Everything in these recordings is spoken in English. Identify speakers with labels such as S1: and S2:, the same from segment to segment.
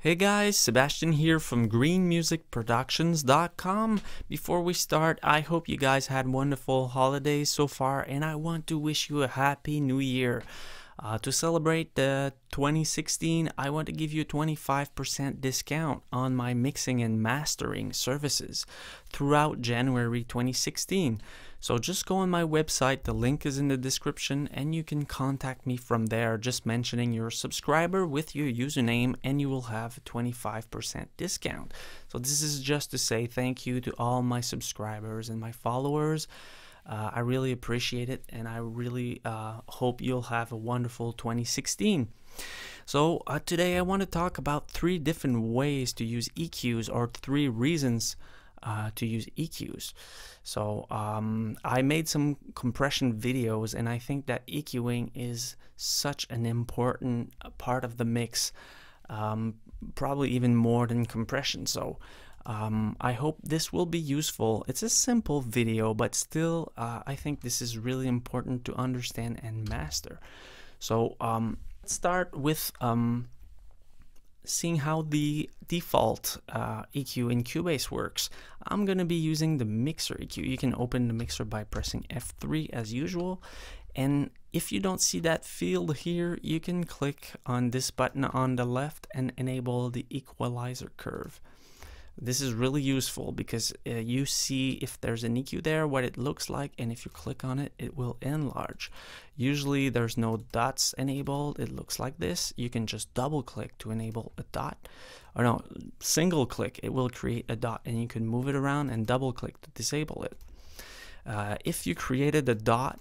S1: Hey guys, Sebastian here from greenmusicproductions.com. Before we start, I hope you guys had wonderful holidays so far, and I want to wish you a happy new year. To celebrate the 2016, I want to give you a 25% discount on my mixing and mastering services throughout January 2016. So just go on my website, the link is in the description, and you can contact me from there just mentioning you're a subscriber with your username, and you will have a 25% discount. So this is just to say thank you to all my subscribers and my followers. I really appreciate it, and I really hope you'll have a wonderful 2016. So today I want to talk about 3 different ways to use EQs, or 3 reasons to use EQs. So I made some compression videos, and I think that EQing is such an important part of the mix, probably even more than compression. So I hope this will be useful. It's a simple video, but still I think this is really important to understand and master. So let's start with seeing how the default EQ in Cubase works. I'm going to be using the mixer EQ. You can open the mixer by pressing F3 as usual. And if you don't see that field here, you can click on this button on the left and enable the equalizer curve. This is really useful because you see if there's an EQ there, what it looks like, and if you click on it, it will enlarge. Usually there's no dots enabled. It looks like this. You can just double click to enable a dot, or no, single click, it will create a dot, and you can move it around, and double click to disable it. If you created a dot,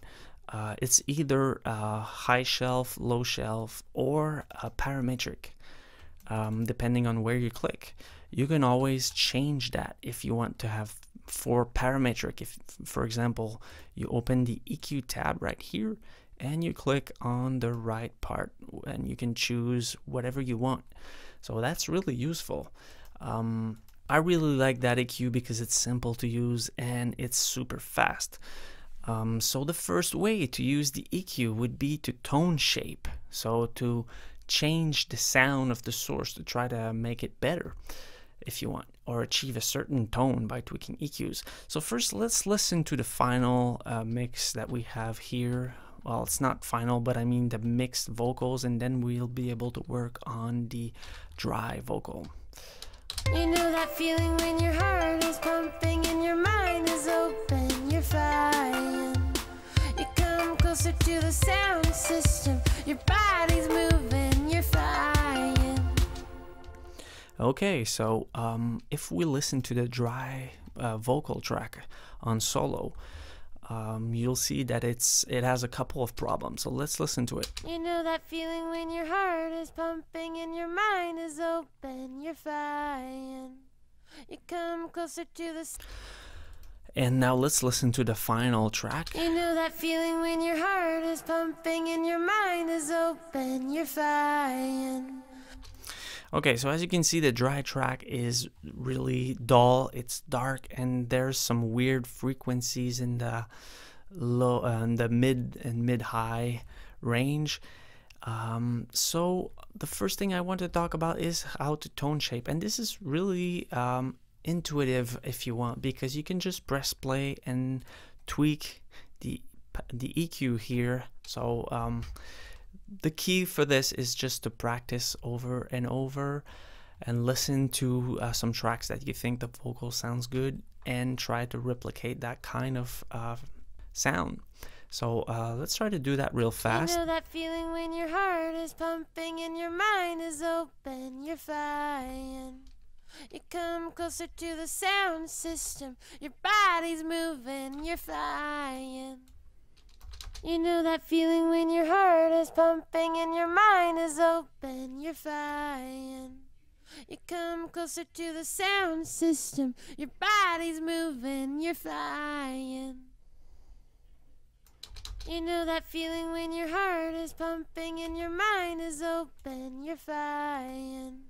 S1: it's either high shelf, low shelf, or parametric, depending on where you click. You can always change that if you want to have for parametric. If, for example, you open the EQ tab right here and you click on the right part, and you can choose whatever you want. So that's really useful. I really like that EQ because it's simple to use and it's super fast. So the first way to use the EQ would be to tone shape. So to change the sound of the source, to try to make it better if you want, or achieve a certain tone by tweaking EQs. So first, let's listen to the final mix that we have here. Well, it's not final, but I mean the mixed vocals, and then we'll be able to work on the dry vocal.
S2: You know that feeling when your heart is pumping and your mind is open, you're flying. You come closer to the sound system, your body's moving, you're flying.
S1: Okay, so if we listen to the dry vocal track on solo, you'll see that it has a couple of problems. So let's listen to it.
S2: You know that feeling when your heart is pumping and your mind is open, you're flying. You come closer to the...
S1: And now let's listen to the final track.
S2: You know that feeling when your heart is pumping and your mind is open, you're flying.
S1: Okay, so as you can see, the dry track is really dull, it's dark, and there's some weird frequencies in the low and the mid and mid-high range. So the first thing I want to talk about is how to tone shape, and this is really intuitive if you want, because you can just press play and tweak the EQ here. So the key for this is just to practice over and over and listen to some tracks that you think the vocal sounds good and try to replicate that kind of sound. So let's try to do that real fast.
S2: You know that feeling when your heart is pumping and your mind is open, you're flying. You come closer to the sound system, your body's moving, you're flying. You know that feeling when your heart is pumping and your mind is open, you're flying. You come closer to the sound system, your body's moving, you're flying. You know that feeling when your heart is pumping and your mind is open, you're flying.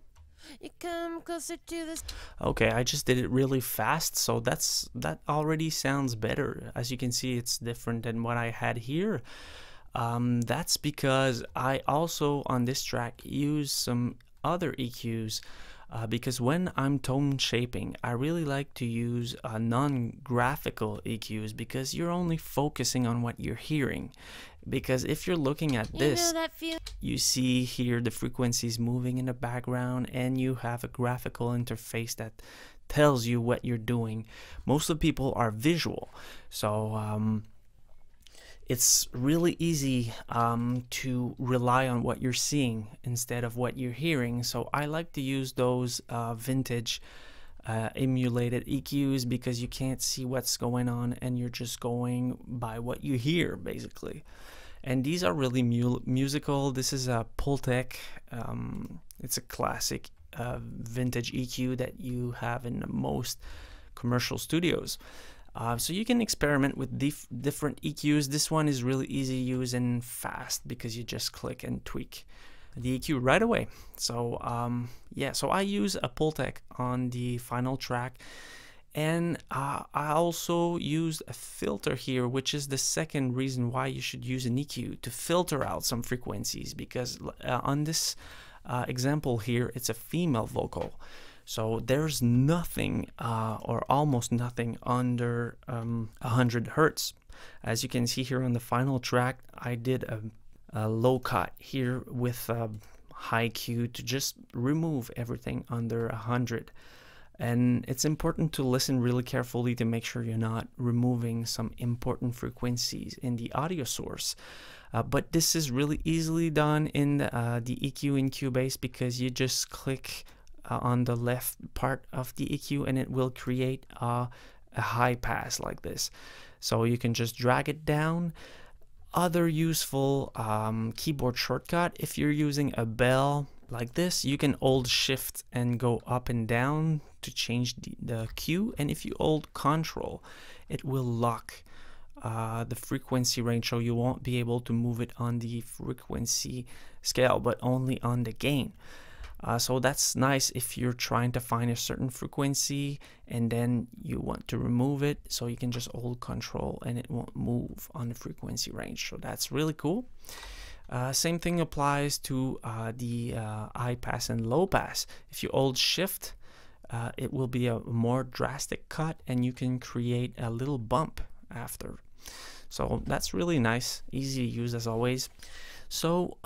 S2: You come closer to the...
S1: Okay, I just did it really fast, so that already sounds better. As you can see, it's different than what I had here. That's because I also on this track use some other EQs, because when I'm tone shaping, I really like to use non-graphical EQs because you're only focusing on what you're hearing. Because if you're looking at this, you see here the frequencies moving in the background, and you have a graphical interface that tells you what you're doing. Most of the people are visual, so it's really easy to rely on what you're seeing instead of what you're hearing. So I like to use those vintage emulated EQs because you can't see what's going on and you're just going by what you hear, basically. And these are really musical. This is a Pultec. It's a classic vintage EQ that you have in most commercial studios. So you can experiment with different EQs. This one is really easy to use and fast because you just click and tweak the EQ right away. So yeah, so I use a Pultec on the final track. And I also used a filter here, which is the second reason why you should use an EQ, to filter out some frequencies, because on this example here, it's a female vocal. So there's nothing or almost nothing under 100 hertz. As you can see here on the final track, I did a low cut here with high Q to just remove everything under 100. And it's important to listen really carefully to make sure you're not removing some important frequencies in the audio source. But this is really easily done in the EQ in Cubase, because you just click on the left part of the EQ and it will create a high pass like this. So you can just drag it down. Other useful keyboard shortcut, if you're using a bell like this, you can hold shift and go up and down to change the Q, and if you hold control, it will lock the frequency range, so you won't be able to move it on the frequency scale, but only on the gain. So that's nice if you're trying to find a certain frequency and then you want to remove it, so you can just hold control and it won't move on the frequency range. So that's really cool. Same thing applies to the high pass and low pass. If you hold shift, it will be a more drastic cut and you can create a little bump after. So that's really nice, easy to use as always. So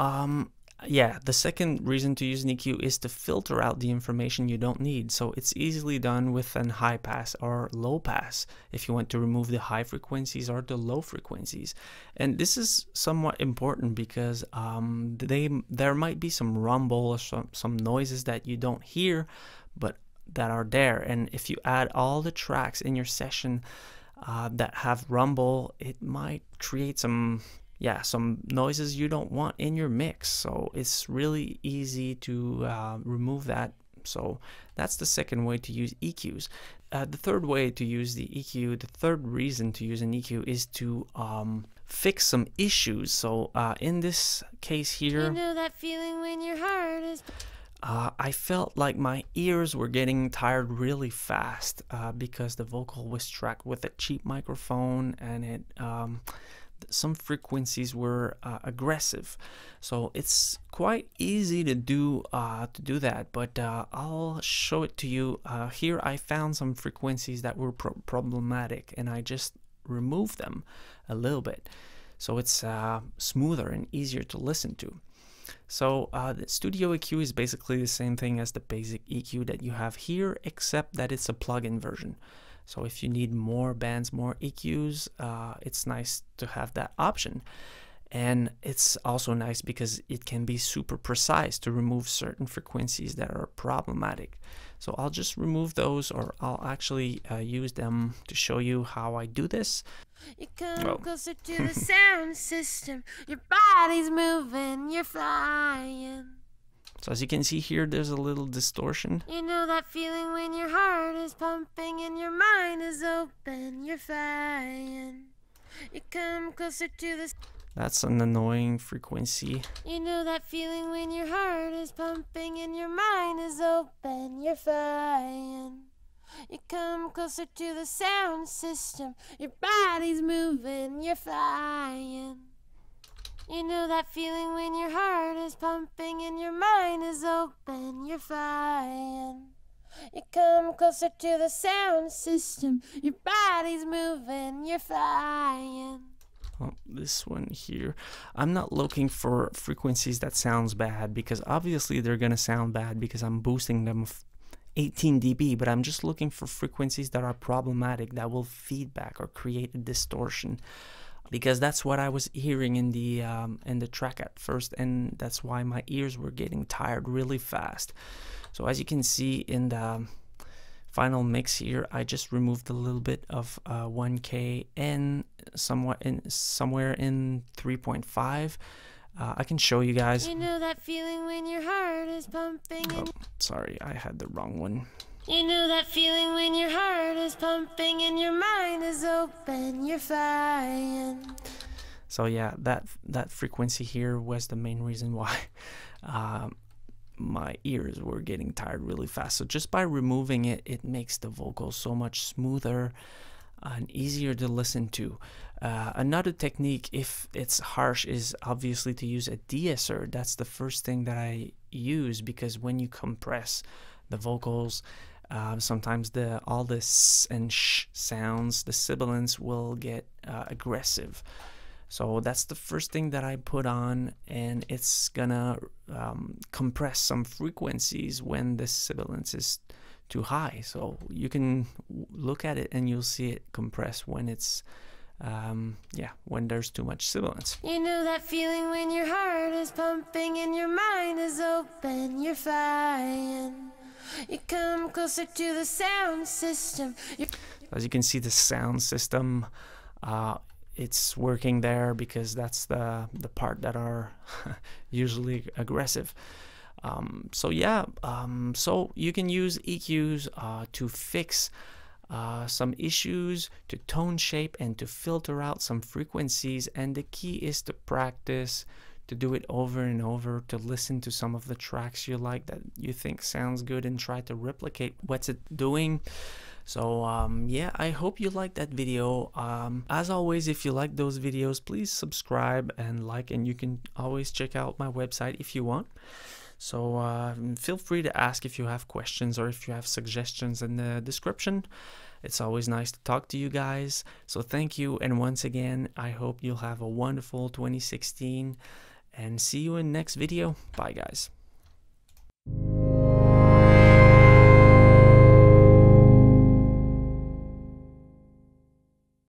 S1: yeah, the second reason to use an EQ is to filter out the information you don't need. So it's easily done with an high pass or low pass if you want to remove the high frequencies or the low frequencies. And this is somewhat important because there might be some rumble or some noises that you don't hear, but that are there. And if you add all the tracks in your session that have rumble, it might create some noises you don't want in your mix. So it's really easy to remove that. So that's the second way to use EQs. The third way to use the EQ, the third reason to use an EQ is to fix some issues. So in this case here,
S2: you know that feeling when your heart is...
S1: I felt like my ears were getting tired really fast because the vocal was tracked with a cheap microphone, and it some frequencies were aggressive. So it's quite easy to do that, but I'll show it to you. Here I found some frequencies that were problematic, and I just removed them a little bit, so it's smoother and easier to listen to. So the Studio EQ is basically the same thing as the basic EQ that you have here, except that it's a plug-in version. So if you need more bands, more EQs, it's nice to have that option. And it's also nice because it can be super precise to remove certain frequencies that are problematic. So I'll just remove those, or I'll actually use them to show you how I do this.
S2: You come closer to the sound system. Your body's moving, you're flying.
S1: So as you can see here, there's a little distortion.
S2: You know that feeling when your heart is pumping and your mind is open, you're flying. You come closer to the...
S1: That's an annoying frequency.
S2: You know that feeling when your heart is pumping and your mind is open, you're flying. You come closer to the sound system. Your body's moving, you're flying. You know that feeling when your heart is pumping and your mind is open, open, you're flying. You come closer to the sound system, your body's moving, you're flying.
S1: Oh, this one here, I'm not looking for frequencies that sounds bad, because obviously they're gonna sound bad because I'm boosting them 18 dB, but I'm just looking for frequencies that are problematic, that will feedback or create a distortion, because that's what I was hearing in the track at first, and that's why my ears were getting tired really fast. So as you can see in the final mix here, I just removed a little bit of 1K and somewhere in 3.5. I can show you guys.
S2: You know that feeling when your heart is pumping and
S1: Sorry, I had the wrong one.
S2: you know that feeling when your heart is pumping and your mind is open, you're flying.
S1: So yeah, that frequency here was the main reason why my ears were getting tired really fast. So just by removing it, it makes the vocals so much smoother and easier to listen to. Another technique, if it's harsh, is obviously to use a de-esser. That's the first thing that I use, because when you compress the vocals, sometimes all the s and sh sounds, the sibilants will get aggressive. So that's the first thing that I put on, and it's gonna compress some frequencies when the sibilance is too high. So you can look at it and you'll see it compress when it's when there's too much sibilance.
S2: You know that feeling when your heart is pumping and your mind is open, you're flying. You come closer to the sound system.
S1: As you can see, the sound system, it's working there, because that's the part that are usually aggressive. So yeah, so you can use EQs to fix some issues, to tone shape, and to filter out some frequencies. And the key is to practice, to do it over and over, to listen to some of the tracks you like that you think sounds good and try to replicate what's it doing. So yeah, I hope you liked that video. As always, if you like those videos, please subscribe and like, and you can always check out my website if you want. So feel free to ask if you have questions or if you have suggestions in the description. It's always nice to talk to you guys. So thank you, and once again, I hope you'll have a wonderful 2016, and see you in next video. Bye guys.